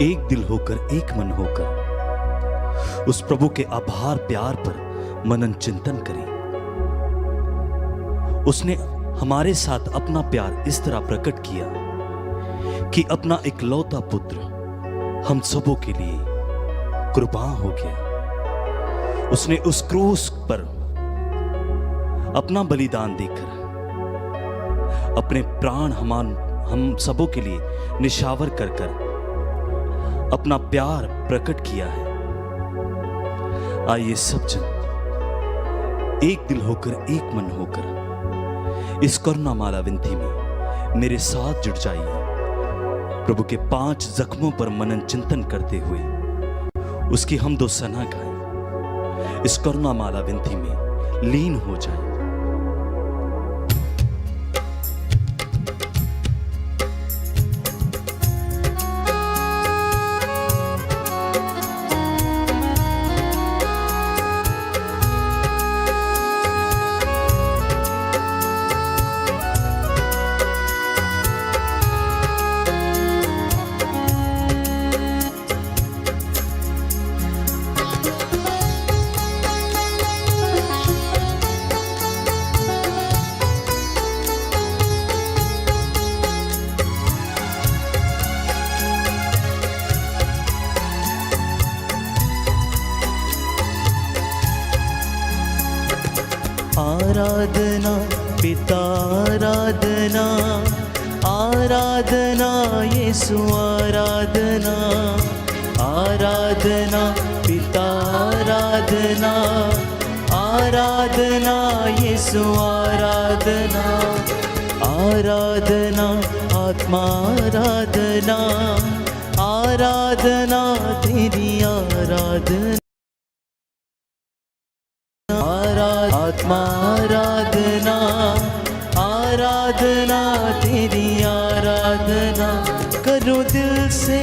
एक दिल होकर, एक मन होकर उस प्रभु के आभार प्यार पर मनन चिंतन करें। उसने हमारे साथ अपना प्यार इस तरह प्रकट किया कि अपना इकलौता पुत्र हम सबों के लिए कुर्बान हो गया। उसने उस क्रूस पर अपना बलिदान देकर अपने प्राण हम सबों के लिए निशावर कर कर अपना प्यार प्रकट किया है। आइए सब जन एक दिल होकर, एक मन होकर इस करुणा माला विनती में मेरे साथ जुट जाइए। प्रभु के 5 जख्मों पर मनन चिंतन करते हुए उसकी हमदो सना गाएं। इस करुणा माला विनती में लीन हो जाए। आराधना पिता आराधना, आराधना यीशु आराधना, आराधना पिता आराधना, आराधना यीशु आराधना, आराधना आत्मा आराधना, आराधना तेरी आराधना, आत्मा आराधना, आराधना तेरी आराधना, करो दिल से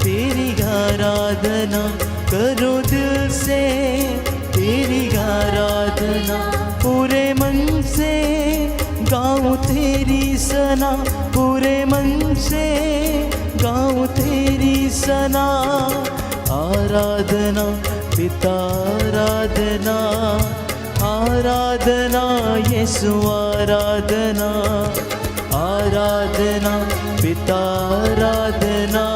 तेरी आराधना, करो दिल से तेरी आराधना, पूरे मन से गाऊं तेरी सना, पूरे मन से गाऊं तेरी सना, आराधना पिता आराधना, आराधना यीशु आराधना, आराधना पिता आराधना,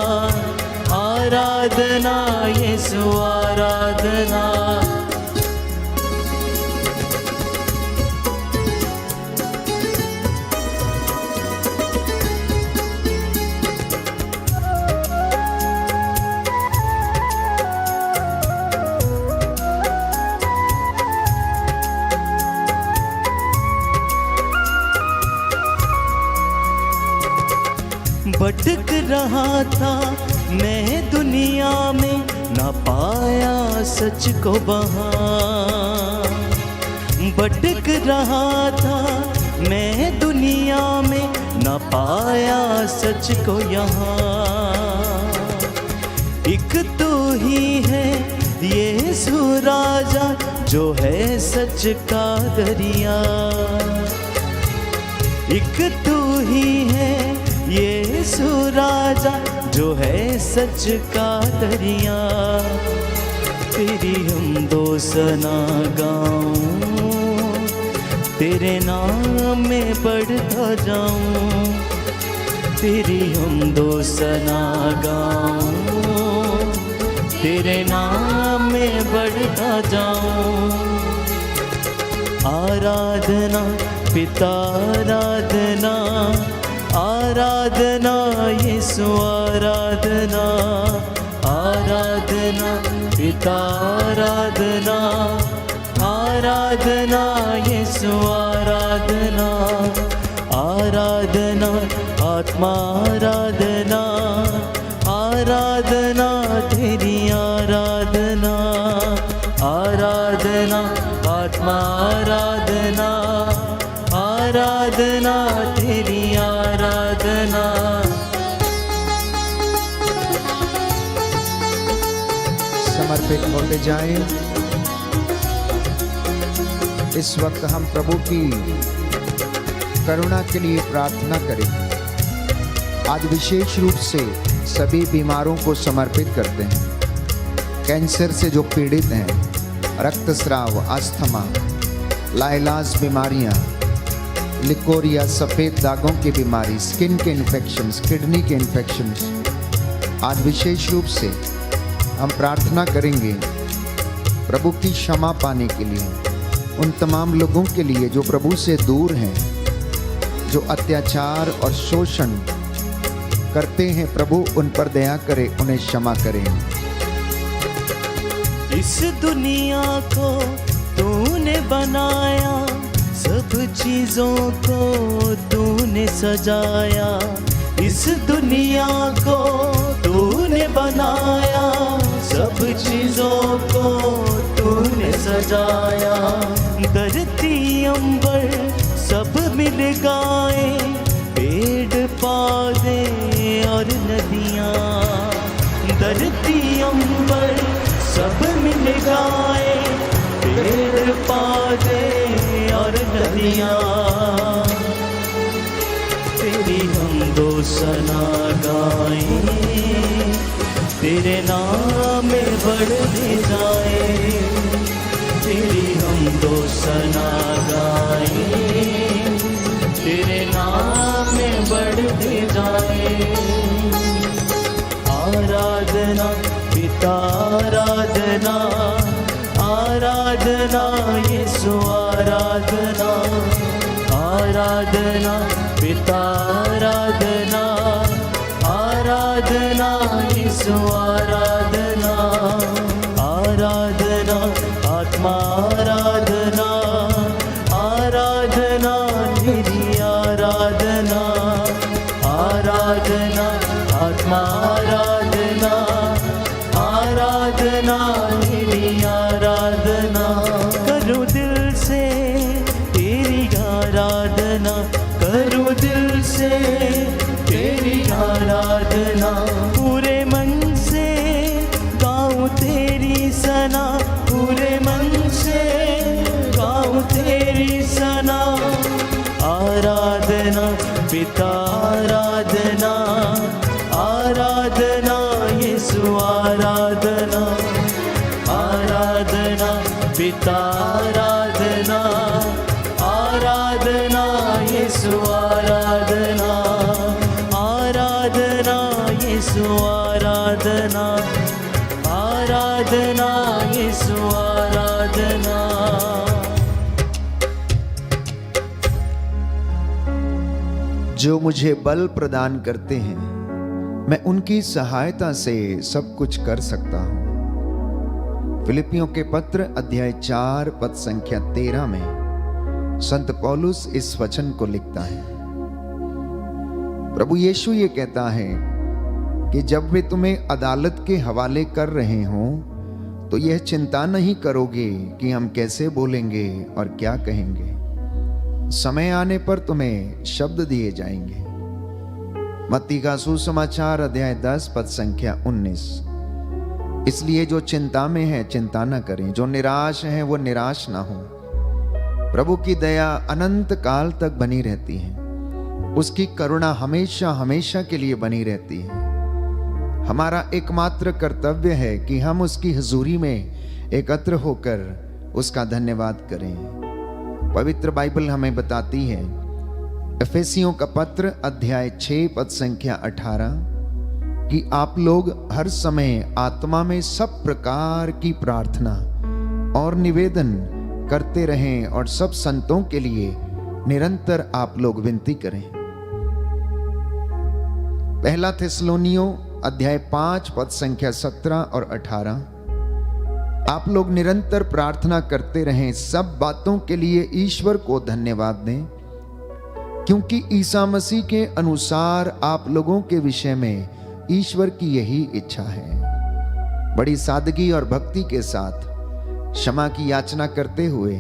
आराधना यीशु आराधना। भटक रहा था मैं दुनिया में, ना पाया सच को वहाँ। भटक रहा था मैं दुनिया में, ना पाया सच को यहाँ। एक तो ही है यीशु राजा, जो है सच का दरिया। एक तो ही है यीशु राजा, जो है सच का दरिया। तेरी हम दो सना गाऊं, तेरे नाम में बढ़ता जाऊं। तेरी हम दो सना गाऊं, तेरे नाम में बढ़ता जाऊं। आराधना पिता आराधना, आराधना यीशु आराधना, आराधना पिता आराधना, आराधना यीशु आराधना, आराधना आत्मा आराधना, आराधना तेरी आराधना, आराधना आत्मा आराधना, आराधना तेरी आराधना। समर्पित होते जाएं। इस वक्त हम प्रभु की करुणा के लिए प्रार्थना करें। आज विशेष रूप से सभी बीमारों को समर्पित करते हैं। कैंसर से जो पीड़ित हैं, रक्तस्राव, अस्थमा, लाइलाज बीमारियां, लिकोरिया, सफ़ेद दागों की बीमारी, स्किन के इन्फेक्शंस, किडनी के इन्फेक्शंस, आज विशेष रूप से हम प्रार्थना करेंगे प्रभु की क्षमा पाने के लिए, उन तमाम लोगों के लिए जो प्रभु से दूर हैं, जो अत्याचार और शोषण करते हैं। प्रभु उन पर दया करे, उन्हें क्षमा करें। इस दुनिया को तूने बनाया, सब चीजों को तूने सजाया। इस दुनिया को तूने बनाया, सब चीजों को तूने सजाया। धरती अंबर सब मिल गाए, पेड़ पौधे और नदियाँ। धरती अंबर सब मिल गाए, पेड़ पौधे और नदियाँ। तेरी हम दो सना गाएं, तेरे नाम में बढ़ते जाए। तेरी हम दो सना गाएं, तेरे नाम में बढ़ते जाए। आराधना पिता, आराधना, आराधना यीशु, आराधना, आराधना पिता, आराधना, आराधना यीशु, आराधना, आराधना आत्मा, आराधना, आराधना तेरी आराधना, आराधना आत्मा, आराधना, आराधना तेरी आराधना। करूँ दिल से तेरी आराधना, करूँ दिल से तेरी आराधना। पूरे मन से गाऊं तेरी सना, पूरे मन से गाऊं तेरी सना। आराधना पिता, आराधना, आराधना यीशु, आराधना, आराधना पिता, आराधना, आराधना यीशु, आराधना, आराधना यीशु, आराधना, आराधना यीशु, आराधना। जो मुझे बल प्रदान करते हैं, मैं उनकी सहायता से सब कुछ कर सकता हूं। फिलिपियों के पत्र अध्याय 4 पद संख्या 13 में संत पौलुस इस वचन को लिखता है। प्रभु यीशु ये कहता है कि जब वे तुम्हें अदालत के हवाले कर रहे हों, तो यह चिंता नहीं करोगे कि हम कैसे बोलेंगे और क्या कहेंगे। समय आने पर तुम्हें शब्द दिए जाएंगे। मत्ती का सुसमाचार अध्याय 10 पद संख्या 19। इसलिए जो चिंता में है चिंता न करें, जो निराश हैं वो निराश ना हो। प्रभु की दया अनंत काल तक बनी रहती है, उसकी करुणा हमेशा हमेशा के लिए बनी रहती है। हमारा एकमात्र कर्तव्य है कि हम उसकी हुजूरी में एकत्र होकर उसका धन्यवाद करें। पवित्र बाइबल हमें बताती है, एफेसियों का पत्र अध्याय 6 पद संख्या 18, कि आप लोग हर समय आत्मा में सब प्रकार की प्रार्थना और निवेदन करते रहें और सब संतों के लिए निरंतर आप लोग विनती करें। पहला थिस्सलुनीयों अध्याय 5 पद संख्या 17 और 18, आप लोग निरंतर प्रार्थना करते रहें, सब बातों के लिए ईश्वर को धन्यवाद दें, क्योंकि ईसा मसीह के अनुसार आप लोगों के विषय में ईश्वर की यही इच्छा है। बड़ी सादगी और भक्ति के साथ क्षमा की याचना करते हुए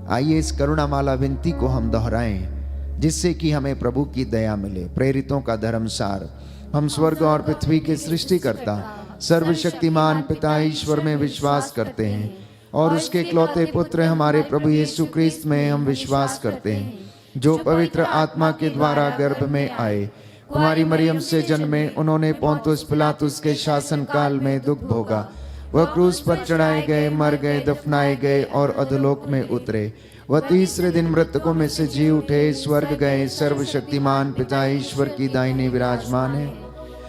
आइए इस करुणामाला विनती को हम दोहराएं, जिससे कि हमें प्रभु की दया मिले। प्रेरितों का धर्मसार। हम स्वर्ग और पृथ्वी के सृष्टिकर्ता सर्वशक्तिमान पिता ईश्वर में विश्वास करते हैं और उसके इकलौते पुत्र हमारे प्रभु यीशु क्रिस्त में हम विश्वास करते हैं, जो पवित्र आत्मा के द्वारा गर्भ में आए, कुमारी मरियम से जन्मे, उन्होंने पोंतुस पिलातुस के शासन काल में दुख भोगा। वह क्रूस पर चढ़ाए गए, मर गए, दफनाए गए और अधोलोक में उतरे। वह तीसरे दिन मृतकों में से जी उठे, स्वर्ग गए, सर्वशक्तिमान पिता ईश्वर की दाहिने विराजमान है।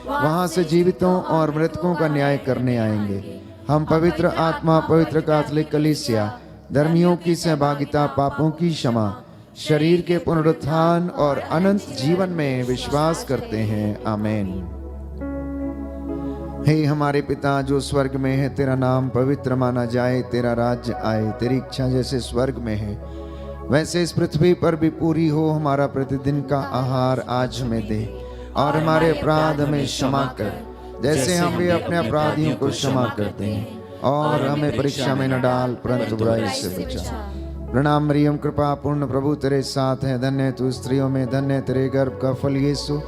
वहां से जीवितों और मृतकों का न्याय करने आएंगे। हम पवित्र आत्मा, पवित्र कैथोलिक कलीसिया, धर्मियों की सहभागिता, पापों की क्षमा, शरीर के पुनरुत्थान और अनंत जीवन में विश्वास करते हैं। आमीन। हे हमारे पिता जो स्वर्ग में है, तेरा नाम पवित्र माना जाए, तेरा राज्य आए, तेरी इच्छा जैसे स्वर्ग में है वैसे इस पृथ्वी पर भी पूरी हो। हमारा प्रतिदिन का आहार आज हमें दे, और हमारे अपराध हमें क्षमा कर, जैसे हम भी अपने अपराधियों को क्षमा करते हैं, और हमें परीक्षा में न डाल, परंतु बुराई से बचा। प्रणाम मरियम, कृपा पूर्ण, प्रभु तेरे साथ है, धन्य तू स्त्रियों में, धन्य तेरे गर्भ का फल यीशु।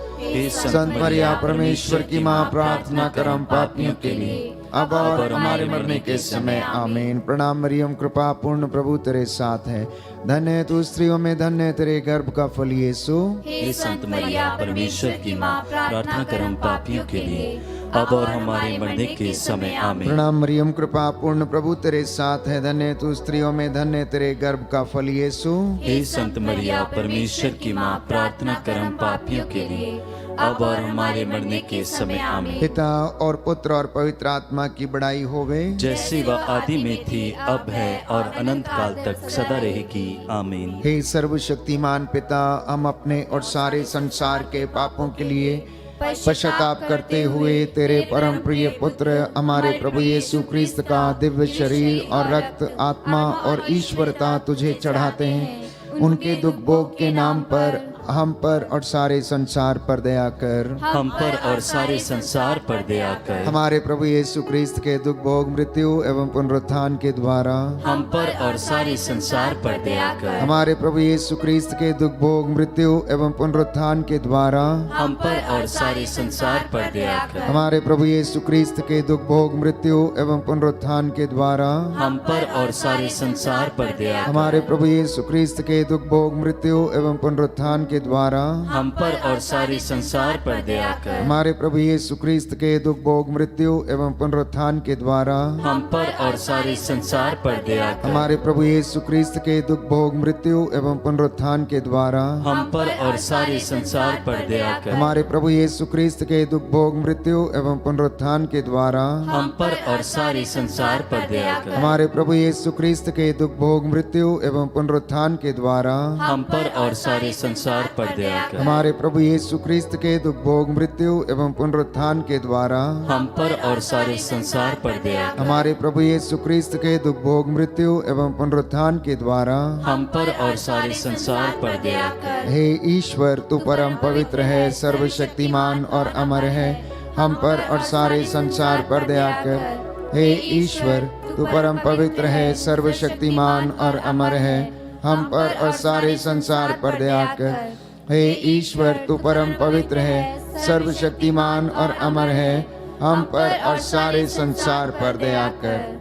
संत मरिया परमेश्वर की माँ, प्रार्थना कर हम पापियों के लिए, अब और हमारे मरने के समय। आमीन। प्रणाम मरियम, कृपा पूर्ण, प्रभु तेरे साथ है, धन्य तू स्त्रियों में, धन्य तेरे गर्भ का फल यीशु। हे संत मरिया परमेश्वर की माँ, प्रार्थना कर हम पापियों के लिए, अब और हमारे मरने के समय। आमीन। प्रणाम मरियम, कृपा पूर्ण, प्रभु तेरे साथ है, धन्य तू स्त्रियों में, धन्य तेरे गर्भ का फल यीशु। हे संत मरिया परमेश्वर की माँ, प्रार्थना कर हम पापियों के लिए, अब और हमारे मरने के समय। आमीन। पिता और पुत्र और पवित्र आत्मा की बड़ाई होवे, जैसे वह आदि में थी, अब है और अनंत काल तक सदा रहेगी। आमीन। हे सर्वशक्तिमान पिता, हम अपने और सारे संसार के पापों के लिए पश्चाताप करते हुए तेरे परम प्रिय पुत्र हमारे प्रभु यीशु क्रिस्त का दिव्य शरीर और रक्त, आत्मा और ईश्वरता तुझे चढ़ाते हैं। उनके दुख भोग के नाम पर हम पर और सारे संसार पर दया कर। हम पर और सारे संसार पर दया कर। हमारे प्रभु यीशु क्रिस्त के दुख भोग, मृत्यु एवं पुनरुत्थान के द्वारा हम पर और सारे संसार पर दया कर। हमारे प्रभु यीशु क्रिस्त के दुख भोग, मृत्यु एवं पुनरुत्थान के द्वारा हम पर और सारे संसार पर दया कर। हमारे प्रभु यीशु क्रिस्त के दुख भोग, मृत्यु एवं पुनरुत्थान के द्वारा हम पर और सारे संसार पर दया कर। हमारे प्रभु यीशु क्रिस्त के दुख भोग, मृत्यु एवं पुनरुत्थान के द्वारा हम पर और सारे संसार पर दया कर। हमारे प्रभु यीशु क्रिस्त के दुख भोग, मृत्यु एवं पुनरुत्थान के द्वारा हम पर और सारे संसार पर दया कर। हमारे प्रभु यीशु क्रिस्त के दुख भोग, मृत्यु एवं पुनरुत्थान के द्वारा हम पर और सारे संसार पर दया कर। हमारे प्रभु यीशु क्रिस्त के दुख भोग, मृत्यु एवं पुनरुत्थान के द्वारा हम पर और सारे संसार पर दया कर। हमारे प्रभु यीशु क्रिस्त के दुख भोग, मृत्यु एवं पुनरुत्थान के द्वारा हम पर और सारे संसार पर दया कर। हमारे प्रभु यीशु क्रिस्त के दुख भोग, मृत्यु एवं पुनरुत्थान के द्वारा हम पर और सारे संसार पर दया कर। हमारे प्रभु यीशु क्रिस्त के दुख भोग, मृत्यु एवं पुनरुत्थान के द्वारा हम पर और सारे संसार पर दया कर। हे ईश्वर, तू परम पवित्र है, सर्वशक्तिमान और अमर है, हम पर और सारे संसार पर दया कर। हे ईश्वर, तू परम पवित्र है, सर्वशक्तिमान और अमर है, हम पर और सारे संसार पर दया कर। हे ईश्वर, तू परम पवित्र है, सर्वशक्तिमान और अमर है, हम पर और सारे संसार पर दया कर।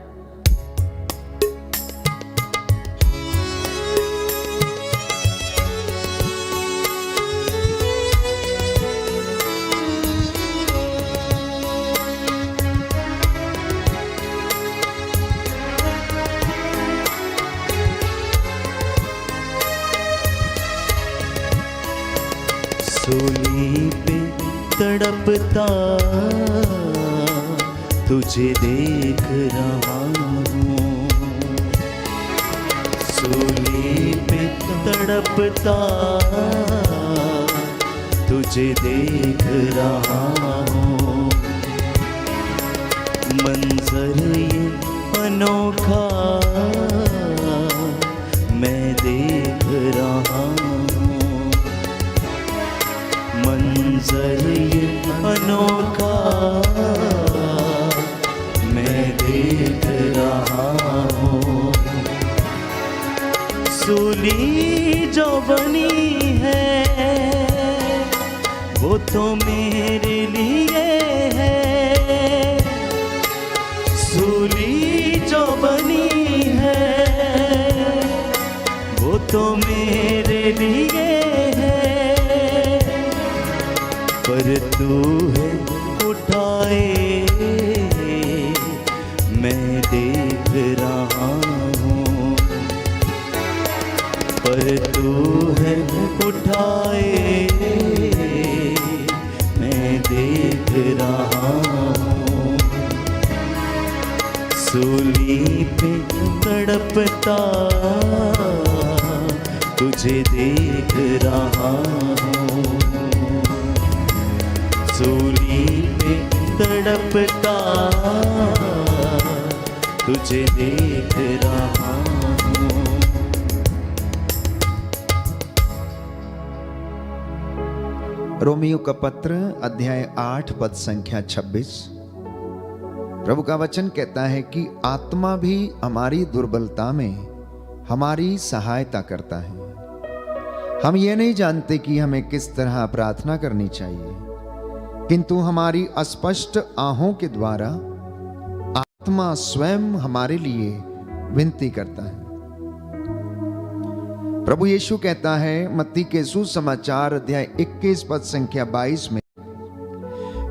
सूली पे तड़पता तुझे देख रहा हूँ, सूली पे तड़पता तुझे देख रहा हूँ। मंजर ये अनोखा मैं देख रहा हूँ, मंजर ये अनोखा मैं देख रहा हूँ। सूली जो बनी है वो तो मेरे लिए है, सूली जो बनी है वो तो मेरे लिए है। तू है उठाए मैं देख रहा हूँ, पर तू है उठाए मैं देख रहा हूँ। सूली पे तड़पता तुझे देख रहा हूँ, सूली पे तड़पता तुझे देख रहा हूँ। रोमियो का पत्र अध्याय 8 पद संख्या 26। प्रभु का वचन कहता है कि आत्मा भी हमारी दुर्बलता में हमारी सहायता करता है। हम ये नहीं जानते कि हमें किस तरह प्रार्थना करनी चाहिए, किंतु हमारी अस्पष्ट आहों के द्वारा आत्मा स्वयं हमारे लिए विनती करता है। प्रभु यीशु कहता है मत्ती के सुसमाचार अध्याय 21 पद संख्या 22 में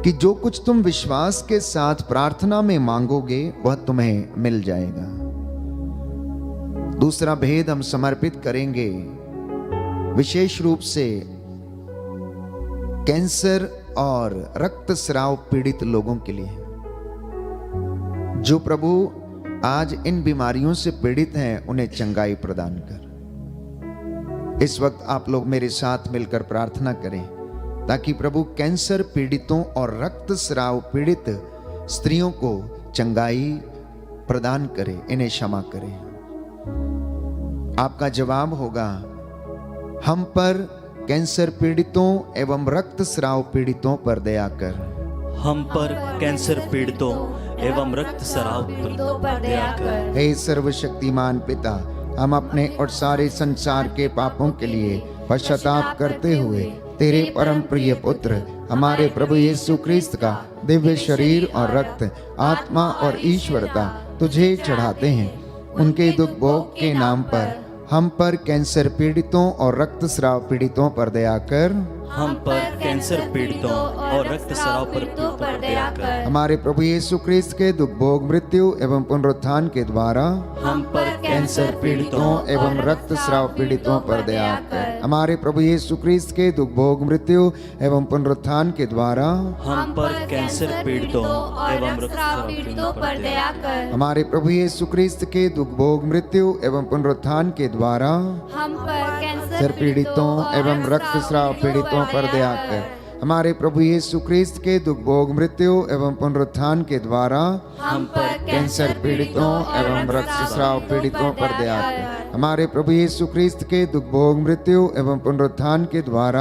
कि जो कुछ तुम विश्वास के साथ प्रार्थना में मांगोगे वह तुम्हें मिल जाएगा। दूसरा भेद हम समर्पित करेंगे विशेष रूप से कैंसर और रक्तस्राव पीड़ित लोगों के लिए, जो प्रभु आज इन बीमारियों से पीड़ित हैं उन्हें चंगाई प्रदान कर। इस वक्त आप लोग मेरे साथ मिलकर प्रार्थना करें ताकि प्रभु कैंसर पीड़ितों और रक्तस्राव पीड़ित स्त्रियों को चंगाई प्रदान करे, इन्हें क्षमा करे। आपका जवाब होगा, हम पर कैंसर पीड़ितों एवं रक्तस्राव पीड़ितों पर दया कर। हम पर कैंसर पीड़ितों एवं रक्तस्राव पीड़ितों पर दया कर। हे सर्वशक्तिमान पिता, हम अपने और सारे संसार के पापों के लिए पश्चाताप करते हुए तेरे परम प्रिय पुत्र हमारे प्रभु यीशु क्रिस्त का दिव्य शरीर और रक्त, आत्मा और ईश्वरता तुझे चढ़ाते हैं। उनके दुख भोग के नाम पर हम पर कैंसर पीड़ितों और रक्तस्राव पीड़ितों पर दया कर। हम पर कैंसर पीड़ितों और रक्तस्राव पीड़ितों पर दया कर। हमारे प्रभु यीशु क्रिस्त के दुख भोग मृत्यु एवं पुनरुत्थान के द्वारा हम पर कैंसर पीड़ितों एवं रक्तस्राव पीड़ितों पर दया कर। हमारे प्रभु यीशु क्रिस्त के दुख भोग मृत्यु एवं पुनरुत्थान के द्वारा हम पर कैंसर पीड़ितों एवं रक्तस्राव पीड़ितों पर दया कर। हमारे प्रभु यीशु क्रिस्त के दुख भोग मृत्यु एवं पुनरुत्थान के द्वारा हम पर कैंसर पीड़ितों एवं रक्तस्राव पीड़ितों पर दया कर। हमारे प्रभु यीशु क्रिस्त के दुख भोग मृत्यु एवं पुनरुत्थान के द्वारा हम पर कैंसर पीड़ितों एवं रक्तस्राव पीड़ितों पर दया कर। हमारे प्रभु यीशु क्रिस्त के दुख भोग मृत्यु एवं पुनरुत्थान के द्वारा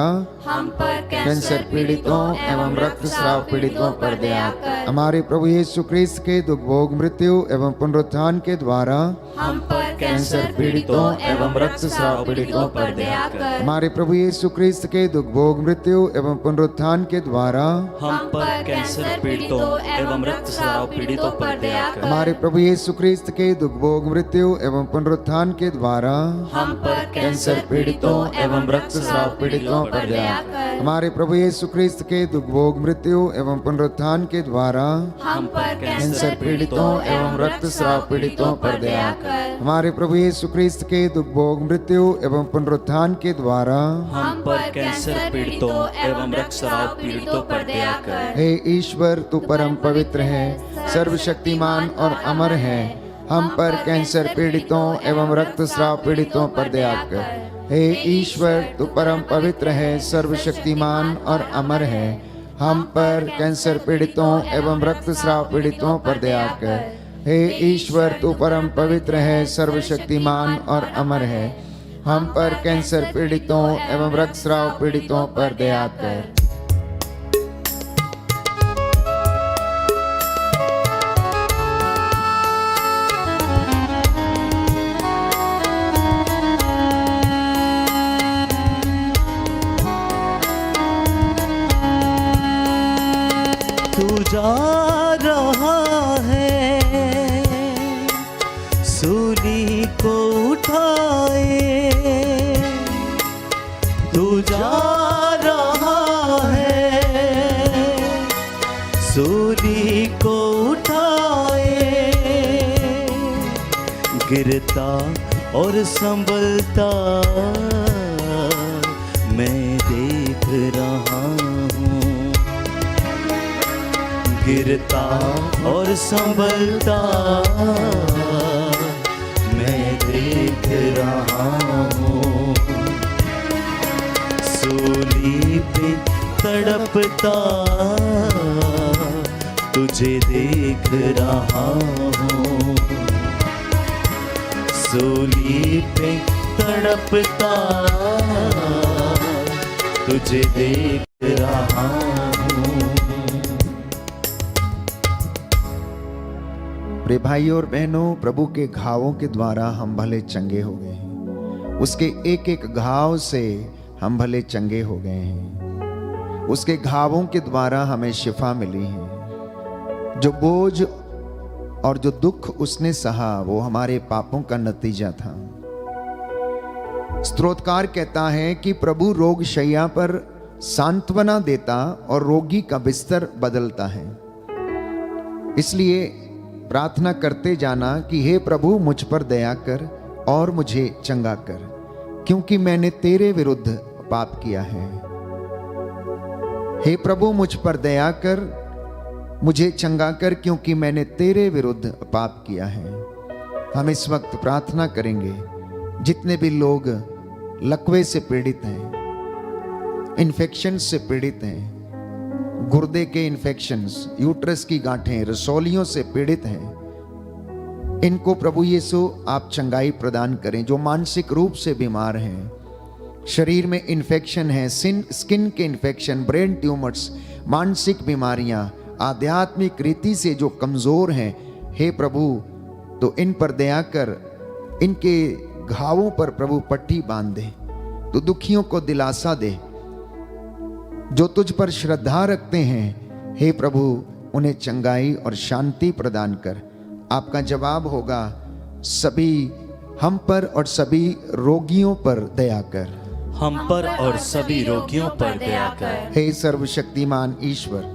हम पर कैंसर पीड़ितों एवं रक्तस्राव पीड़ितों पर दया कर। हमारे प्रभु यीशु क्रिस्त के दुख भोग मृत्यु एवं पुनरुत्थान के द्वारा हम पर कैंसर पीड़ितों एवं रक्तस्राव पीड़ितों पर दया कर। हमारे प्रभु यीशु क्रिस्त के दुख भोग मृत्यु एवं पुनरुत्थान के द्वारा हम पर कैंसर पीड़ितों एवं रक्तस्राव पीड़ितों पर दया कर। हमारे प्रभु यीशु क्रिस्त के दुख भोग मृत्यु एवं पुनरुत्थान के द्वारा हम पर कैंसर पीड़ितों एवं रक्तस्राव पीड़ितों पर दया कर। हमारे प्रभु यीशु क्रिस्त के दुख भोग मृत्यु एवं पुनरुत्थान के द्वारा हम पर कैंसर पीड़ितों एवं रक्तस्राव पीड़ितों पर दया कर। हमारे प्रभु यीशु क्रिस्त के दुख भोग मृत्यु एवं पुनरुत्थान के द्वारा हम पर कैंसर पीड़ितों एवं रक्तस्राव पीड़ितों पर दया कर। हे ईश्वर, तू परम पवित्र है, सर्वशक्तिमान और अमर है। हम पर कैंसर पीड़ितों एवं रक्तस्राव पीड़ितों पर दया कर। हे ईश्वर, तू परम पवित्र है, सर्वशक्तिमान और अमर है। हम पर कैंसर पीड़ितों एवं रक्तस्राव पीड़ितों पर दया कर। हे ईश्वर, तू परम पवित्र है, सर्वशक्तिमान और अमर है। हम पर कैंसर पीड़ितों एवं रक्तस्राव पीड़ितों पर दया कर। तू जा रहा है सूली को उठाए, तू जा रहा है गिरता और संभलता मैं देख रहा हूँ, गिरता और संभलता मैं देख रहा हूँ, सूली पे तड़पता तुझे देख रहा हूँ, सूली पे तड़पता तुझे देख रहा हूँ। प्रिय भाइयों और बहनों, प्रभु के घावों के द्वारा हम भले चंगे हो गए हैं। उसके एक एक घाव से हम भले चंगे हो गए हैं। उसके घावों के द्वारा हमें शिफा मिली है। जो बोझ और जो दुख उसने सहा वो हमारे पापों का नतीजा था। स्तोत्रकार कहता है कि प्रभु रोग शैया पर सांत्वना देता और रोगी का बिस्तर बदलता है। इसलिए प्रार्थना करते जाना कि हे प्रभु मुझ पर दया कर और मुझे चंगा कर, क्योंकि मैंने तेरे विरुद्ध पाप किया है। हे प्रभु मुझ पर दया कर, मुझे चंगा कर, क्योंकि मैंने तेरे विरुद्ध पाप किया है। हम इस वक्त प्रार्थना करेंगे, जितने भी लोग लकवे से पीड़ित हैं, इन्फेक्शन से पीड़ित हैं, गुर्दे के इन्फेक्शंस, यूट्रस की गांठें, रसौलियों से पीड़ित हैं, इनको प्रभु यीशु आप चंगाई प्रदान करें। जो मानसिक रूप से बीमार हैं, शरीर में इन्फेक्शन है, स्किन के इन्फेक्शन, ब्रेन ट्यूमर्स, मानसिक बीमारियां, आध्यात्मिक रीति से जो कमजोर हैं, हे प्रभु तो इन पर दया कर, इनके घावों पर प्रभु पट्टी बांध दे, तो दुखियों को दिलासा दे। जो तुझ पर श्रद्धा रखते हैं, हे प्रभु उन्हें चंगाई और शांति प्रदान कर। आपका जवाब होगा, सभी हम पर और सभी रोगियों पर दया कर, हम पर और सभी रोगियों पर दया कर। हे सर्वशक्तिमान ईश्वर,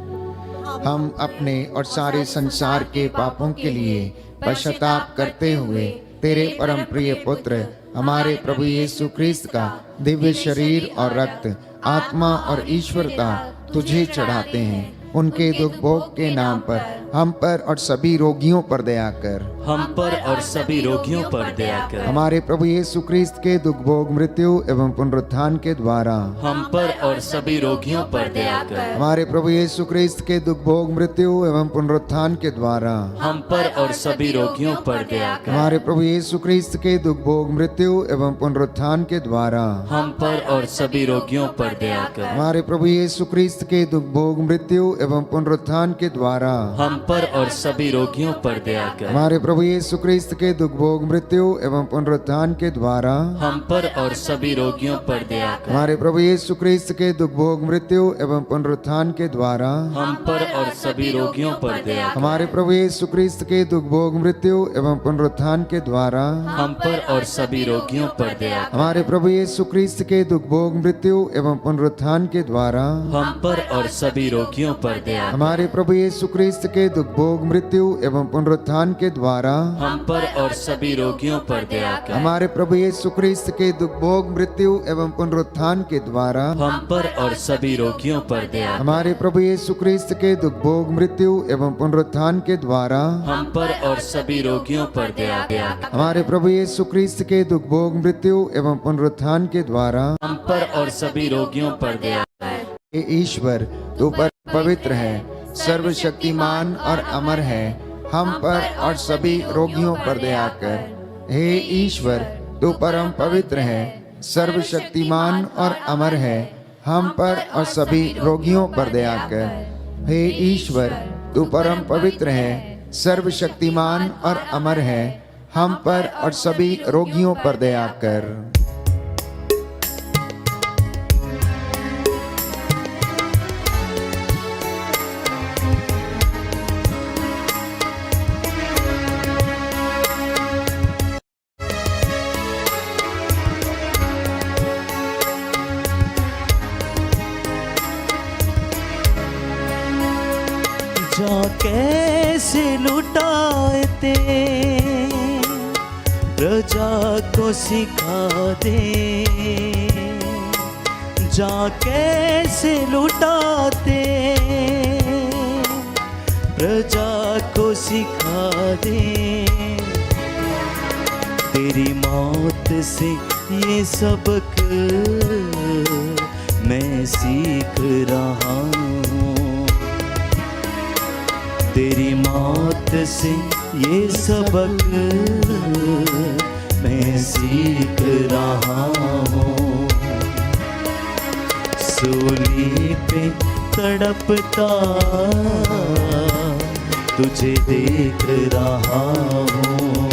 हम अपने और सारे संसार के पापों के लिए पश्चाताप करते हुए तेरे परम प्रिय पुत्र हमारे प्रभु यीशु क्रिस्त का दिव्य शरीर और रक्त, आत्मा और ईश्वरता तुझे चढ़ाते हैं। उनके दुख भोग के नाम पर हम पर और सभी रोगियों पर दया कर, हम पर और सभी रोगियों पर दया कर। हमारे प्रभु यीशु क्रिस्त के दुख भोग, मृत्यु एवं पुनरुत्थान के द्वारा हम पर और सभी रोगियों पर दया कर। हमारे प्रभु यीशु क्रिस्त के दुख भोग, मृत्यु एवं पुनरुत्थान के द्वारा हम पर और सभी रोगियों पर दया कर। हमारे प्रभु यीशु क्रिस्त के दुख भोग, मृत्यु एवं पुनरुत्थान के द्वारा हम पर और सभी रोगियों पर दया कर। हमारे प्रभु यीशु क्रिस्त के दुख भोग, मृत्यु एवं पुनरुत्थान के द्वारा हम पर और सभी रोगियों पर दया कर। हमारे प्रभु यीशु क्रिस्त के दुख भोग, मृत्यु एवं पुनरुत्थान के द्वारा हम पर और सभी रोगियों पर दया कर। हमारे प्रभु यीशु क्रिस्त के दुख भोग, मृत्यु एवं पुनरुत्थान के द्वारा हम पर और सभी रोगियों पर दया कर। हमारे प्रभु यीशु क्रिस्त के दुख भोग, मृत्यु एवं पुनरुत्थान के द्वारा हम पर और सभी रोगियों पर दया कर। हमारे प्रभु यीशु क्रिस्त के दुख भोग, मृत्यु एवं पुनरुत्थान के द्वारा हम पर और सभी रोगियों पर दया कर। हमारे प्रभु यीशु क्रिस्त के दुख भोग, मृत्यु एवं पुनरुत्थान के द्वारा हम पर और सभी रोगियों पर दया कर। हमारे प्रभु यीशु क्रिस्त के दुख भोग, मृत्यु एवं पुनरुत्थान के द्वारा हम पर और सभी रोगियों पर दया कर। हमारे प्रभु यीशु क्रिस्त के दुख भोग, मृत्यु एवं पुनरुत्थान के द्वारा हम पर और सभी रोगियों पर दया कर। हमारे प्रभु यीशु क्रिस्त के दुख भोग, मृत्यु एवं पुनरुत्थान के द्वारा हम पर और सभी रोगियों पर दया कर। हे ईश्वर तू पर पवित्र है, सर्वशक्तिमान और अमर है, हम पर और सभी रोगियों पर दया कर। हे ईश्वर तू परम पवित्र है, सर्वशक्तिमान और अमर है, हम पर और सभी रोगियों पर दया कर। हे ईश्वर तू परम पवित्र है, सर्वशक्तिमान और अमर है, हम पर और सभी रोगियों पर दया कर। जा कैसे लुटाए ते प्रजा को सिखा दे जा कैसे लुटाते, प्रजा को सिखा दे तेरी मौत से ये सबक मैं सीख रहा हूँ, तेरी मौत से ये सबक मैं सीख रहा हूँ। सूली पे तड़पता तुझे देख रहा हूँ,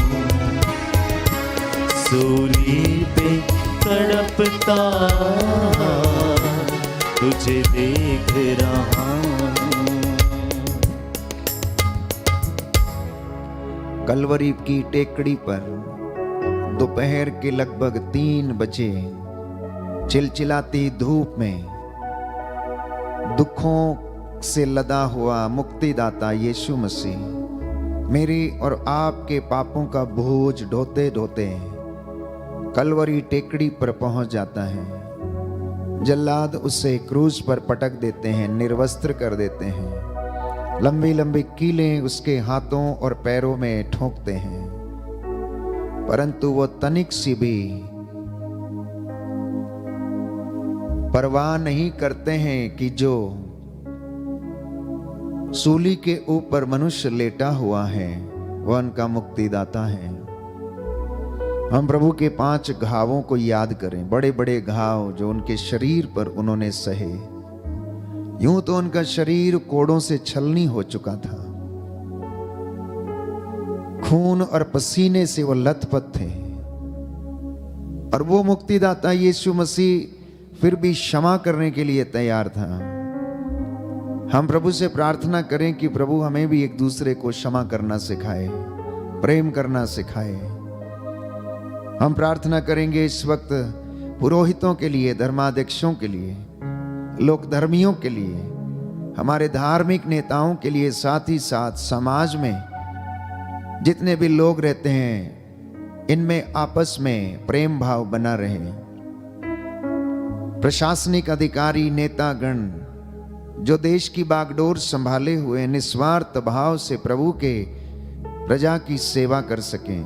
सूली पे तड़पता तुझे देख रहा हूँ। कलवरी की टेकड़ी पर दोपहर के लगभग 3 बजे चिलचिलाती धूप में दुखों से लदा हुआ मुक्तिदाता यीशु मसीह मेरी और आपके पापों का बोझ ढोते ढोते कलवरी टेकड़ी पर पहुंच जाता है। जल्लाद उसे क्रूज पर पटक देते हैं, निर्वस्त्र कर देते हैं, लंबी लंबी कीलें उसके हाथों और पैरों में ठोंकते हैं, परंतु वो तनिक सी भी परवाह नहीं करते हैं कि जो सूली के ऊपर मनुष्य लेटा हुआ है वह उनका मुक्तिदाता है। हम प्रभु के 5 घावों को याद करें, बड़े बड़े घाव जो उनके शरीर पर उन्होंने सहे। यूं तो उनका शरीर कोड़ों से छलनी हो चुका था, खून और पसीने से वो लथपथ थे, और वो मुक्तिदाता यीशु मसीह फिर भी क्षमा करने के लिए तैयार था। हम प्रभु से प्रार्थना करें कि प्रभु हमें भी एक दूसरे को क्षमा करना सिखाए, प्रेम करना सिखाए। हम प्रार्थना करेंगे इस वक्त पुरोहितों के लिए, धर्माध्यक्षों के लिए, लोक धर्मियों के लिए, हमारे धार्मिक नेताओं के लिए, साथ ही साथ समाज में जितने भी लोग रहते हैं इनमें आपस में प्रेम भाव बना रहे। प्रशासनिक अधिकारी, नेतागण जो देश की बागडोर संभाले हुए निस्वार्थ भाव से प्रभु के प्रजा की सेवा कर सकें,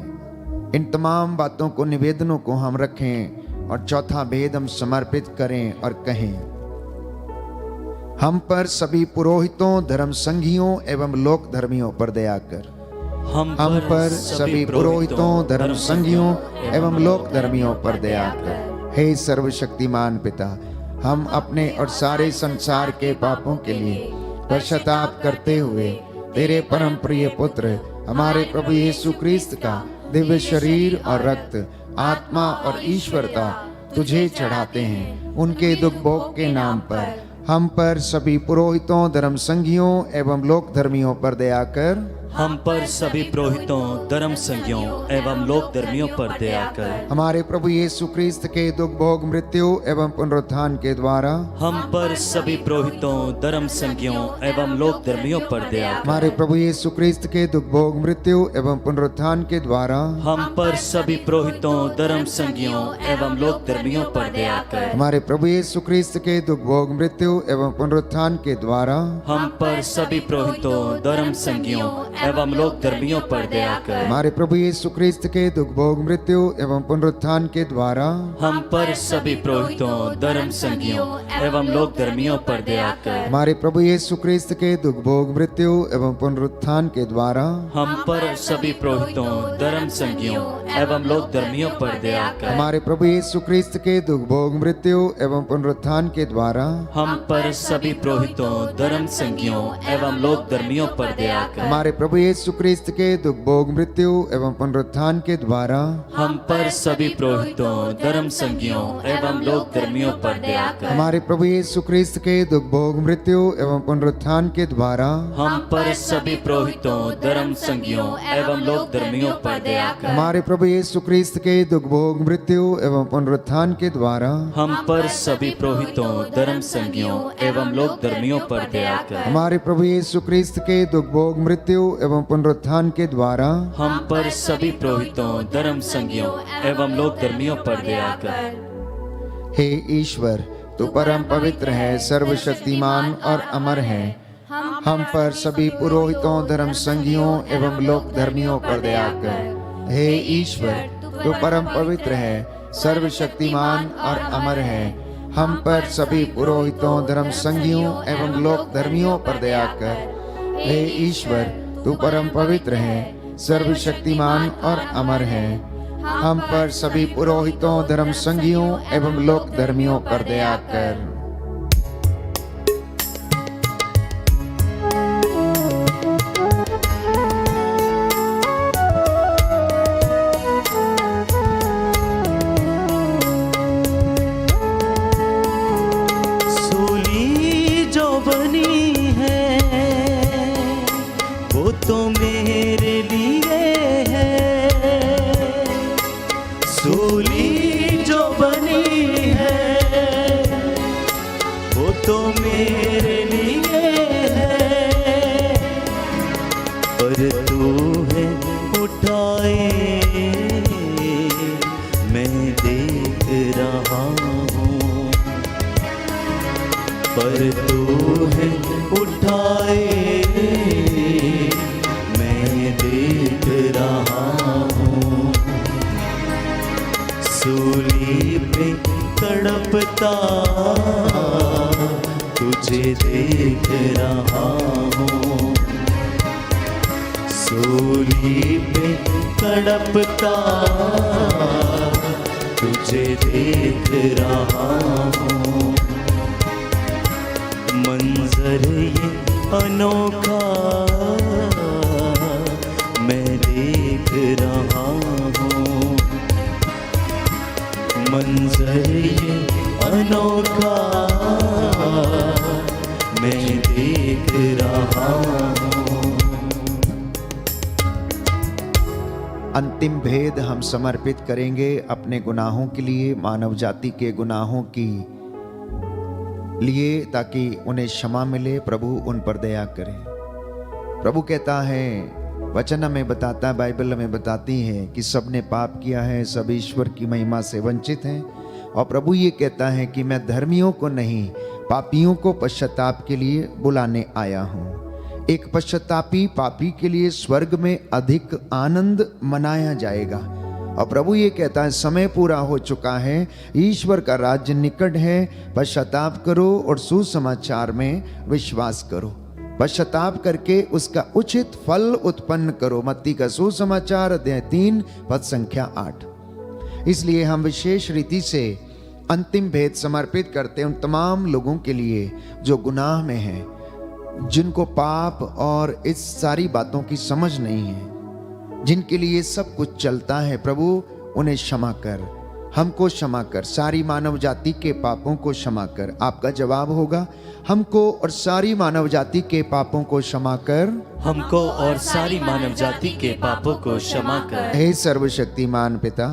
इन तमाम बातों को, निवेदनों को हम रखें और चौथा भेद हम समर्पित करें और कहें, हम पर सभी पुरोहितों, धर्म संघियों एवं लोक धर्मियों पर दया कर। हम पर सभी पुरोहितों, धर्म संघियों एवं लोक धर्मियों पर दया कर। हे सर्वशक्तिमान पिता, हम अपने और सारे संसार के पापों के लिए पश्चाताप करते हुए तेरे परम प्रिय पुत्र हमारे प्रभु यीशु क्रिस्त का दिव्य शरीर और रक्त, आत्मा और ईश्वरता तुझे चढ़ाते हैं। उनके दुख भोग के नाम पर हम पर सभी पुरोहितों, धर्म संघियों एवं लोक धर्मियों पर दया कर। हम पर सभी पुरोहितों, धर्म संघियों एवं लोक धर्मियों पर दया कर। हमारे प्रभु यीशु क्रिस्त के दुख भोग, मृत्यु एवं पुनरुत्थान के द्वारा हम पर सभी पुरोहितों, धर्म संघियों एवं लोक धर्मियों पर दया कर। हमारे प्रभु यीशु क्रिस्त के दुख भोग, मृत्यु एवं पुनरुत्थान के द्वारा हम पर सभी पुरोहितों, धर्म संघियों एवं लोक धर्मियों पर दया कर। हमारे प्रभु यीशु क्रिस्त के दुख भोग, मृत्यु एवं पुनरुत्थान के द्वारा हम पर सभी पुरोहितों, धर्म संघियों एवं लोक धर्मियों पर दया कर। हमारे प्रभु यीशु क्रिस्त के दुख भोग, मृत्यु एवं पुनरुत्थान के द्वारा हम पर सभी पुरोहितों, धर्म संघियों एवं लोक धर्मियों पर दया कर। हमारे प्रभु यीशु क्रिस्त के दुख भोग, मृत्यु एवं पुनरुत्थान के द्वारा हम पर सभी पुरोहितों, धर्म संघियों एवं लोक धर्मियों पर दया कर। हमारे प्रभु यीशु क्रिस्त के दुख भोग, मृत्यु एवं पुनरुत्थान के द्वारा हम पर सभी पुरोहितों, धर्म संघियों एवं लोक धर्मियों पर दया कर। हमारे प्रभु यीशु क्रिस्त के दुख भोग, मृत्यु एवं पुनरुत्थान के द्वारा हम पर सभी पुरोहितों, धर्म संघियों एवं लोक धर्मियों पर दया कर। हमारे प्रभु यीशु क्रिस्त के दुख भोग, मृत्यु एवं पुनरुत्थान के द्वारा हम पर सभी पुरोहितों, धर्म संघियों एवं लोक धर्मियों पर दया कर। हमारे प्रभु यीशु क्रिस्त के दुख भोग, मृत्यु एवं पुनरुत्थान के द्वारा हम पर सभी पुरोहितों, धर्म संघियों एवं लोक धर्मियों पर दया कर। हमारे प्रभु यीशु क्रिस्त के दुख भोग, मृत्यु एवं पुनरुत्थान के द्वारा हम पर सभी पुरोहितों, धर्म संगियों एवं लोक धर्मियों पर दया कर। हे ईश्वर, तू परम पवित्र है, सर्वशक्तिमान और अमर है। हम पर सभी पुरोहितों, धर्म संगियों एवं लोक धर्मियों पर दया कर। हे ईश्वर, तू परम पवित्र है, सर्वशक्तिमान और अमर है। हम पर सभी पुरोहितों, धर्म संगियों एवं लोक धर्मियों पर दया कर। हे ईश्वर, तू परम पवित्र है, सर्वशक्तिमान और अमर है। हम पर सभी पुरोहितों, धर्म संगियों एवं लोक धर्मियों पर दया कर। सूली जो बनी है वो तो मेरे लिए है। सूली जो बनी है वो तो मेरे लिए है। पर तू है उठाए मैं देख रहा हूँ। पर तू है उठाए मैं देख रहा हूँ। सूली पे तड़पता तुझे देख रहा हूँ। सूली पे तड़पता तुझे देख रहा हूँ। मंजर ये अनोखा मैं देख रहा हूँ। मंजर ये अनोखा मैं देख रहा हूँ। अंतिम भेद हम समर्पित करेंगे अपने गुनाहों के लिए, मानव जाति के गुनाहों की लिए, ताकि उन्हें क्षमा मिले, प्रभु उन पर दया करे। प्रभु कहता है, वचन हमें बताता है, बाइबल हमें बताती है कि सबने पाप किया है, सब ईश्वर की महिमा से वंचित हैं। और प्रभु ये कहता है कि मैं धर्मियों को नहीं, पापियों को पश्चाताप के लिए बुलाने आया हूँ। एक पश्चातापी पापी के लिए स्वर्ग में अधिक आनंद मनाया जाएगा। और प्रभु ये कहता है, समय पूरा हो चुका है, ईश्वर का राज्य निकट है। पश्चाताप करो और सुसमाचार में विश्वास करो। पश्चाताप करके उसका उचित फल उत्पन्न करो। मत्ती का सुसमाचार अध्याय 3 पद संख्या 8। इसलिए हम विशेष रीति से अंतिम भेद समर्पित करते हैं उन तमाम लोगों के लिए जो गुनाह में हैं, जिनको पाप और इस सारी बातों की समझ नहीं है, जिनके लिए सब कुछ चलता है। प्रभु उन्हें क्षमा कर, हमको क्षमा कर, सारी मानव जाति के पापों को क्षमा कर। आपका जवाब होगा, हमको और सारी मानव जाति के पापों को क्षमा कर। हमको और सारी मानव जाति के पापों को क्षमा कर। हे सर्वशक्तिमान पिता,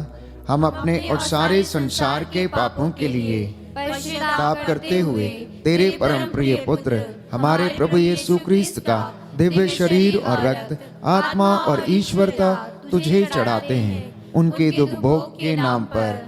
हम अपने और सारे संसार के पापों के लिए पाप करते हुए तेरे परम प्रिय पुत्र हमारे प्रभु यीशु क्रिस्त का दिव्य शरीर और रक्त, आत्मा और ईश्वरता तुझे चढ़ाते हैं। उनके दुख भोग के नाम पर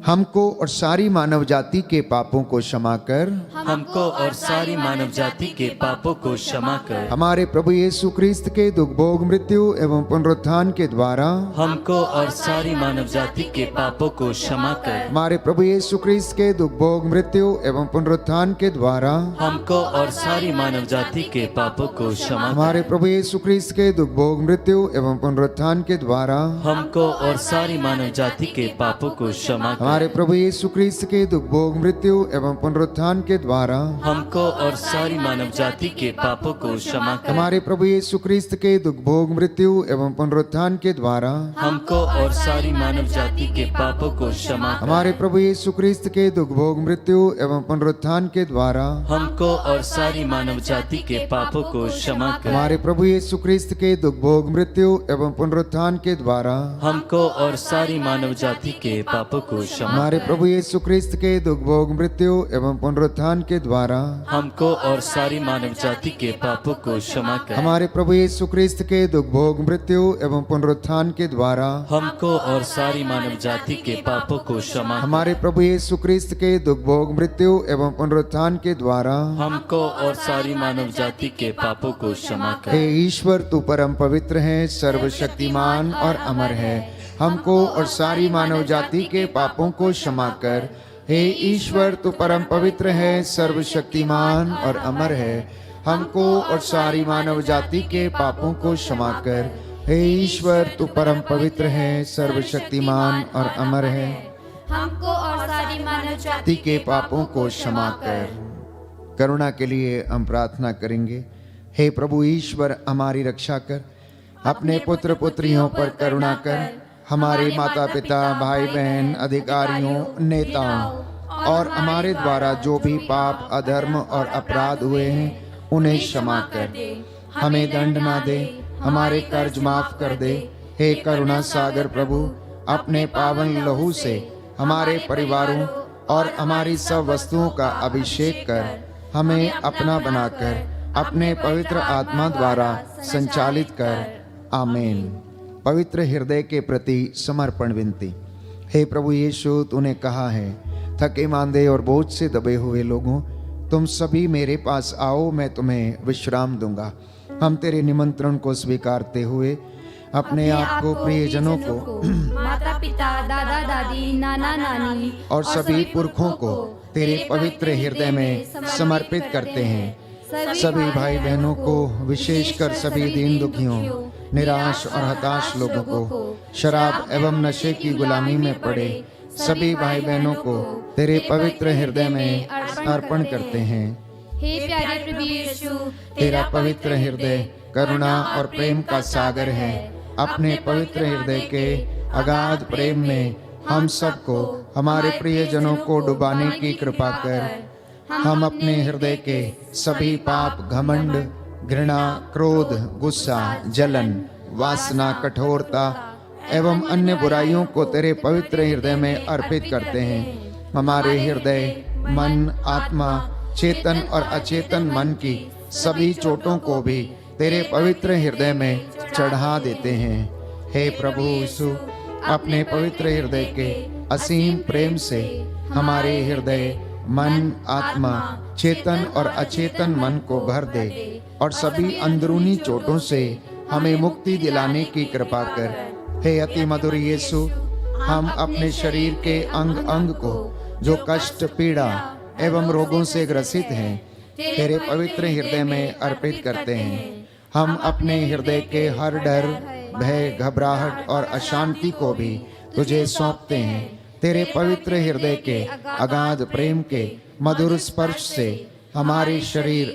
हमको और सारी मानव जाति के पापों को क्षमा कर। हमको और सारी मानव जाति के पापों को क्षमा कर। हमारे प्रभु यीशु क्रिस्त के दुख भोग, मृत्यु एवं पुनरुत्थान के द्वारा हमको और सारी मानव जाति के पापों को क्षमा कर। हमारे प्रभु यीशु क्रिस्त के दुख भोग, मृत्यु एवं पुनरुत्थान के द्वारा हमको और सारी मानव जाति के पापों को क्षमा कर। हमारे प्रभु यीशु क्रिस्त के दुख भोग, मृत्यु एवं पुनरुत्थान के द्वारा हमको और सारी मानव जाति के पापों को क्षमा कर। हमारे प्रभु यीशु क्रिस्त के दुख भोग, मृत्यु एवं पुनरुत्थान के द्वारा हमको और सारी मानव जाति के पापों को क्षमा कर। हमारे प्रभु यीशु क्रिस्त के दुख भोग, मृत्यु एवं पुनरुत्थान के द्वारा हमको और सारी मानव जाति के पापों को क्षमा कर। हमारे प्रभु यीशु क्रिस्त के दुख भोग, मृत्यु एवं पुनरुत्थान के द्वारा हमको और सारी मानव जाति के पापों को क्षमा कर। हमारे प्रभु यीशु क्रिस्त के दुख भोग, मृत्यु एवं पुनरुत्थान के द्वारा हमको और सारी मानव जाति के पापों को क्षमा क्षमा हमारे कर। प्रभु यीशु क्रिस्त के दुख भोग मृत्यु एवं पुनरुत्थान के द्वारा हमको और सारी मानव जाति के पापों को क्षमा कर। हमारे प्रभु यीशु क्रिस्त के दुख भोग मृत्यु एवं पुनरुत्थान के द्वारा हमको और सारी मानव जाति के पापों को क्षमा कर। हमारे प्रभु यीशु क्रिस्त के दुख भोग मृत्यु एवं पुनरुत्थान के द्वारा हमको और सारी मानव जाति के पापों को क्षमा कर। हे ईश्वर, तू परम पवित्र है, सर्वशक्तिमान और अमर है, हमको और सारी मानव जाति के पापों को क्षमा कर। हे ईश्वर, तू परम पवित्र है, सर्वशक्तिमान और अमर है, हमको और सारी मानव जाति के पापों को क्षमा कर। हे ईश्वर, तू परम पवित्र है, सर्वशक्तिमान और अमर है, हमको और सारी मानव जाति के पापों को क्षमा कर। करुणा के लिए हम प्रार्थना करेंगे। हे प्रभु ईश्वर, हमारी रक्षा कर, अपने पुत्र पुत्रियों पर करुणा कर, हमारे माता पिता, भाई बहन, अधिकारियों, नेताओं और हमारे द्वारा जो भी पाप, अधर्म और अपराध हुए हैं उन्हें क्षमा कर, हमें दंड ना दे, हमारे कर्ज माफ कर दे। हे करुणा सागर प्रभु, अपने पावन लहू से हमारे परिवारों और हमारी सब वस्तुओं का अभिषेक कर, हमें अपना बनाकर अपने पवित्र आत्मा द्वारा संचालित कर। आमीन। पवित्र हृदय के प्रति समर्पण विनती। हे प्रभु यीशु, तूने कहा है, थके मांदे और बोझ से दबे हुए लोगों, तुम सभी मेरे पास आओ, मैं तुम्हें विश्राम दूंगा। हम तेरे निमंत्रण को स्वीकारते हुए अपने आप को, प्रियजनों को, माता पिता, दादा दादी, नाना नानी और सभी पुरखों को तेरे पवित्र हृदय में समर्पित करते हैं। सभी भाई बहनों को, विशेषकर सभी दीन दुखियों, निराश और हताश लोगों को, शराब एवं नशे की गुलामी में पड़े सभी भाई बहनों को तेरे पवित्र हृदय में अर्पण करते हैं। हे प्यारे प्रभु यीशु, तेरा पवित्र हृदय करुणा और प्रेम का सागर है। अपने पवित्र हृदय के अगाध प्रेम में हम सबको, हमारे प्रियजनों को डुबाने की कृपा कर। हम अपने हृदय के सभी पाप, घमंड, घृणा, क्रोध, गुस्सा, जलन, वासना, कठोरता एवं अन्य बुराइयों को तेरे पवित्र हृदय में अर्पित करते हैं। हमारे हृदय, मन, आत्मा, चेतन और अचेतन मन की सभी चोटों को भी तेरे पवित्र हृदय में चढ़ा देते हैं। हे प्रभु यीशु, अपने पवित्र हृदय के असीम प्रेम से हमारे हृदय, मन, आत्मा, चेतन और अचेतन मन को भर दे और सभी अंदरूनी चोटों से हमें मुक्ति दिलाने की कृपा कर। हे अति मधुर यीशु, हम अपने शरीर के अंग अंग को जो कष्ट, पीड़ा एवं रोगों से ग्रसित हैं, तेरे पवित्र हृदय में अर्पित करते हैं। हम अपने हृदय के हर डर, भय, घबराहट और अशांति को भी तुझे सौंपते हैं। तेरे पवित्र हृदय के अगाध प्रेम के मधुर स्पर्श से हमारे शरीर,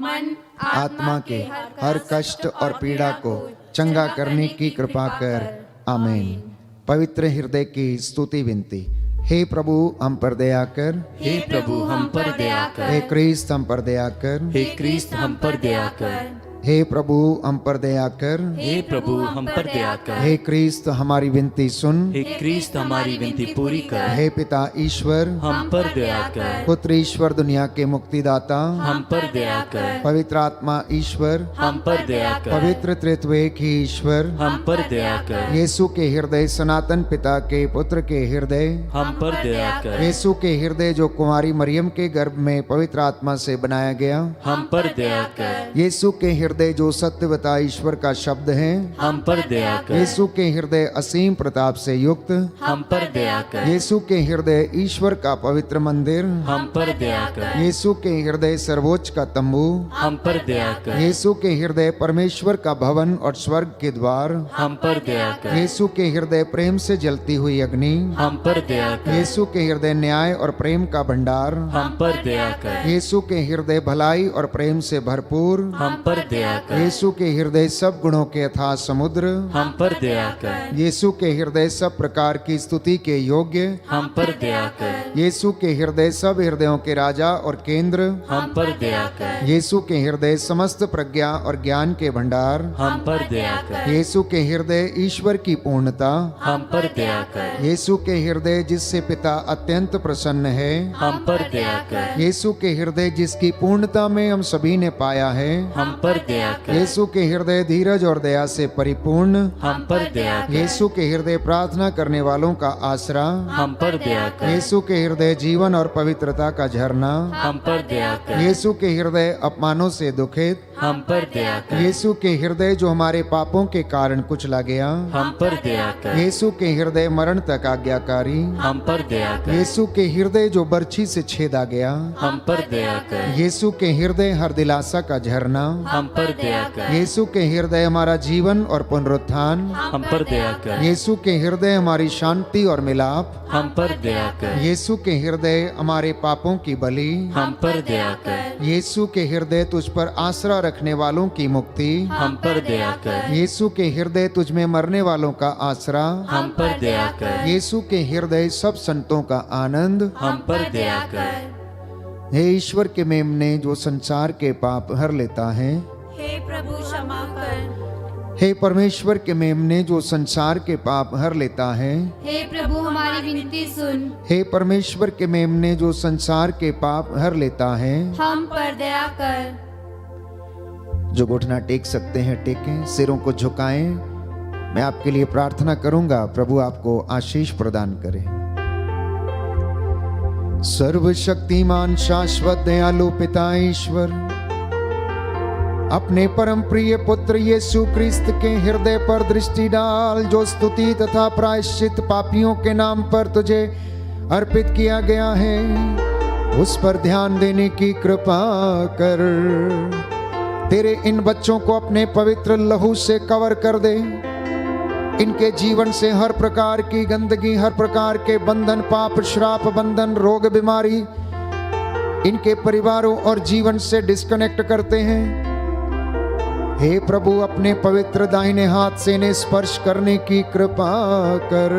मन, आत्मा के हर कष्ट और पीड़ा को चंगा करने की कृपा कर। आमीन। पवित्र हृदय की स्तुति विनती। हे प्रभु, हम पर दया कर। हे प्रभु, हम पर दया कर। हे क्रिस्त, हम पर दया कर। हे क्रिस्त, हम पर दया कर। हे प्रभु, हम पर दया कर। हे प्रभु, हम पर दया कर। हे क्रिस्त, हमारी विनती सुन। हे क्रिस्त, हमारी विनती पूरी कर। हे पिता ईश्वर, हम पर दया कर। पुत्र ईश्वर, दुनिया के मुक्तिदाता, हम पर दया कर। पवित्र आत्मा ईश्वर, हम पर दया कर। पवित्र त्रित्वैक ही ईश्वर, हम पर दया कर। यीशु के हृदय, सनातन पिता के पुत्र के हृदय, हम पर दया कर। यीशु के हृदय जो कुमारी मरियम के गर्भ में पवित्र आत्मा से बनाया गया, हम पर दया कर। यीशु के हृदय जो सत्यवता ईश्वर का शब्द है, हम पर दया कर। यीशु के हृदय असीम प्रताप से युक्त, हम पर दया कर। यीशु के हृदय ईश्वर का पवित्र मंदिर, हम पर दया कर। यीशु के हृदय सर्वोच्च का तंबू, हम पर दया कर। यीशु के हृदय परमेश्वर का भवन और स्वर्ग के द्वार, हम पर दया कर। यीशु के हृदय प्रेम से जलती हुई अग्नि, हम पर दया कर। यीशु के हृदय न्याय और प्रेम का भंडार, हम पर दया कर। यीशु के हृदय भलाई और प्रेम से भरपूर, हम पर दया दया कर। यीशु के हृदय सब गुणों के अथाह समुद्र, हम पर दया कर। यीशु के हृदय सब प्रकार की स्तुति के योग्य, हम पर दया कर। यीशु के हृदय सब हृदयों के राजा और केंद्र, हम पर दया कर। यीशु के हृदय समस्त प्रज्ञा और ज्ञान के भंडार, हम पर दया कर। यीशु के हृदय ईश्वर की पूर्णता, हम पर दया कर। यीशु के हृदय जिससे पिता अत्यंत प्रसन्न है, हम पर दया कर। यीशु के हृदय जिसकी पूर्णता में हम सभी ने पाया है, हम पर दया कर। यीशु के हृदय धीरज और दया से परिपूर्ण, हम पर दया कर। यीशु के हृदय प्रार्थना करने वालों का आसरा, हम पर दया कर। यीशु के हृदय जीवन और पवित्रता का झरना, हम पर दया कर। यीशु के हृदय अपमानों से दुखित, हम पर दया कर। यीशु के हृदय जो हमारे पापों के कारण कुचला गया, हम पर दया कर। यीशु के हृदय मरण तक आज्ञाकारी, हम पर दया कर। यीशु के हृदय जो बर्छी से छेदा गया, हम पर दया कर। यीशु के हृदय हर दिलासा का झरना, हम पर दया कर। यीशु के हृदय हमारा जीवन और पुनरुत्थान, हम पर दया कर। यीशु के हृदय हमारी शांति और मिलाप, हम पर दया कर। यीशु के हृदय हमारे पापों की बलि, हम पर दया कर। यीशु के हृदय तुझ पर आसरा रखने वालों की मुक्ति, हम पर दया कर। यीशु के हृदय तुझ में मरने वालों का आसरा, हम पर दया कर। यीशु के हृदय सब संतों का आनंद। हम पर दया कर। हे ईश्वर के मेमने जो संसार के पाप हर लेता है, हे प्रभु क्षमा कर। हे परमेश्वर के मेमने जो संसार के पाप हर लेता है, हे प्रभु हमारी विनती सुन। हे परमेश्वर के मेमने जो संसार के पाप हर लेता है, हम पर दया कर। जो घुटना टेक सकते हैं टेकें, सिरों को झुकाएं। मैं आपके लिए प्रार्थना करूंगा, प्रभु आपको आशीष प्रदान करे। सर्वशक्तिमान शाश्वत दयालु पिता ईश्वर, अपने परम प्रिय पुत्र यीशु क्रिस्त के हृदय पर दृष्टि डाल, जो स्तुति तथा प्रायश्चित पापियों के नाम पर तुझे अर्पित किया गया है, उस पर ध्यान देने की कृपा कर। तेरे इन बच्चों को अपने पवित्र लहू से कवर कर दे। इनके जीवन से हर प्रकार की गंदगी, हर प्रकार के बंधन, पाप, श्राप, बंधन, रोग, बीमारी इनके परिवारों और जीवन से डिस्कनेक्ट करते हैं। हे प्रभु, अपने पवित्र दाहिने हाथ से इन्हें स्पर्श करने की कृपा कर।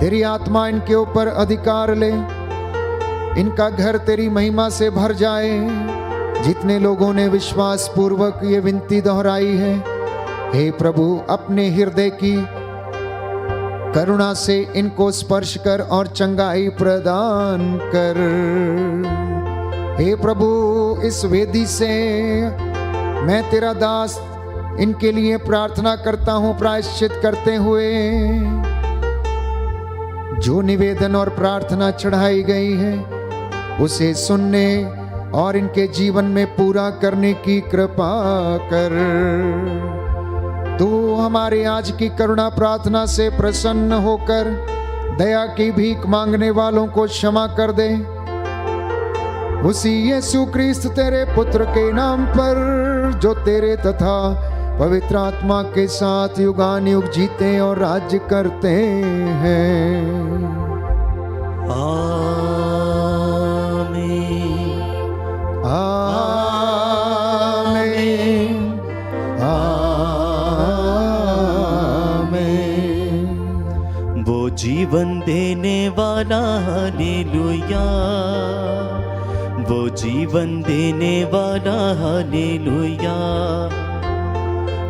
तेरी आत्मा इनके ऊपर अधिकार ले, इनका घर तेरी महिमा से भर जाए। जितने लोगों ने विश्वास पूर्वक ये विनती दोहराई है, हे प्रभु, अपने हृदय की करुणा से इनको स्पर्श कर और चंगाई प्रदान कर। हे प्रभु, इस वेदी से मैं तेरा दास इनके लिए प्रार्थना करता हूं, प्रायश्चित करते हुए जो निवेदन और प्रार्थना चढ़ाई गई है उसे सुनने और इनके जीवन में पूरा करने की कृपा कर। तू हमारे आज की करुणा प्रार्थना से प्रसन्न होकर दया की भीख मांगने वालों को क्षमा कर दे। उसी यीशु क्रिस्त तेरे पुत्र के नाम पर, जो तेरे तथा पवित्र आत्मा के साथ युगान युग जीते और राज्य करते हैं। आमीन। आमीन। आमीन। वो जीवन देने वाला, हालेलुया। वो जीवन देने वाला, हालेलुया।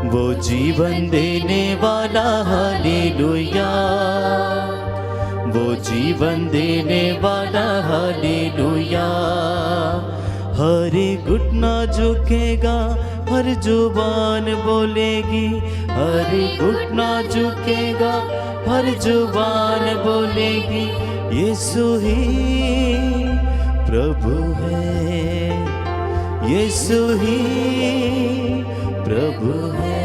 वो जीवन देने वाला, हालेलुया। वो जीवन देने वाला, हालेलुया। हर घुटना झुकेगा, हर जुबान बोलेगी। हर घुटना झुकेगा, हर जुबान बोलेगी, यीशु ही प्रभु है, यीशु ही प्रभु है।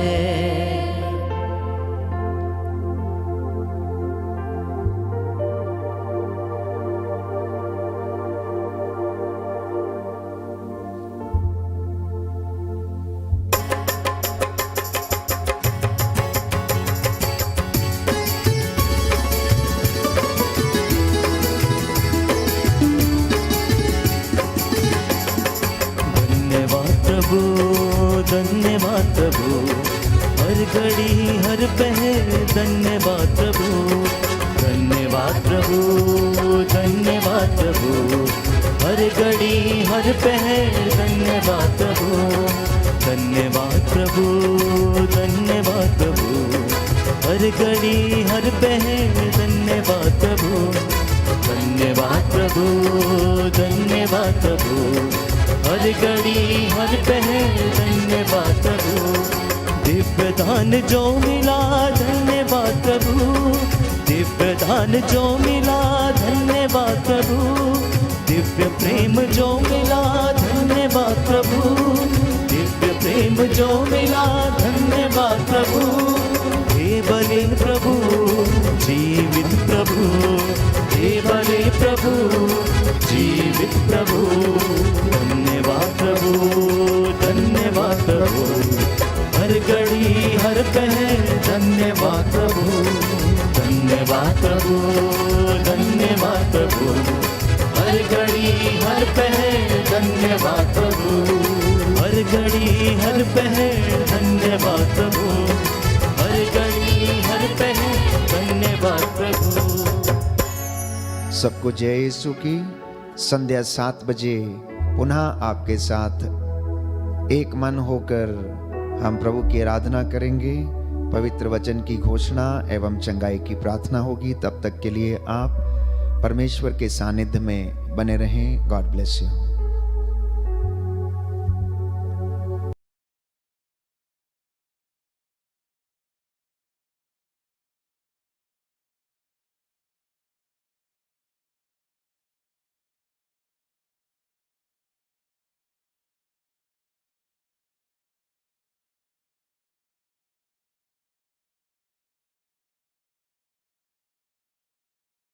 धन्यवाद प्रभु, हर घड़ी हर पहर धन्यवाद प्रभु, धन्यवाद प्रभु, धन्यवाद प्रभु, हर घड़ी हर पहर धन्यवाद प्रभु, धन्यवाद प्रभु, धन्यवाद प्रभु, हर घड़ी हर पहर धन्यवाद प्रभु, धन्यवाद प्रभु, धन्यवाद प्रभु, हर घड़ी हर पहर धन्यवाद प्रभु, दिव्य दान जो मिला धन्यवाद प्रभु, दिव्य दान जो मिला धन्यवाद प्रभु, दिव्य प्रेम जो मिला धन्यवाद प्रभु, दिव्य प्रेम जो मिला धन्यवाद प्रभु, हे बले प्रभु जीवित प्रभु, हे बले प्रभु जीवित प्रभु, धन्यवाद प्रभु, धन्यवाद प्रभु, हर घड़ी हर पहर धन्यवाद प्रभु, धन्यवाद प्रभु, धन्यवाद प्रभु, हर घड़ी हर पहर धन्यवाद प्रभु, हर घड़ी हर पहर धन्यवाद प्रभु, हर घड़ी हर पहर धन्यवाद प्रभु। सबको जय यीशु की। संध्या 7 बजे पुनः आपके साथ एक मन होकर हम प्रभु की आराधना करेंगे, पवित्र वचन की घोषणा एवं चंगाई की प्रार्थना होगी। तब तक के लिए आप परमेश्वर के सानिध्य में बने रहें। God bless you.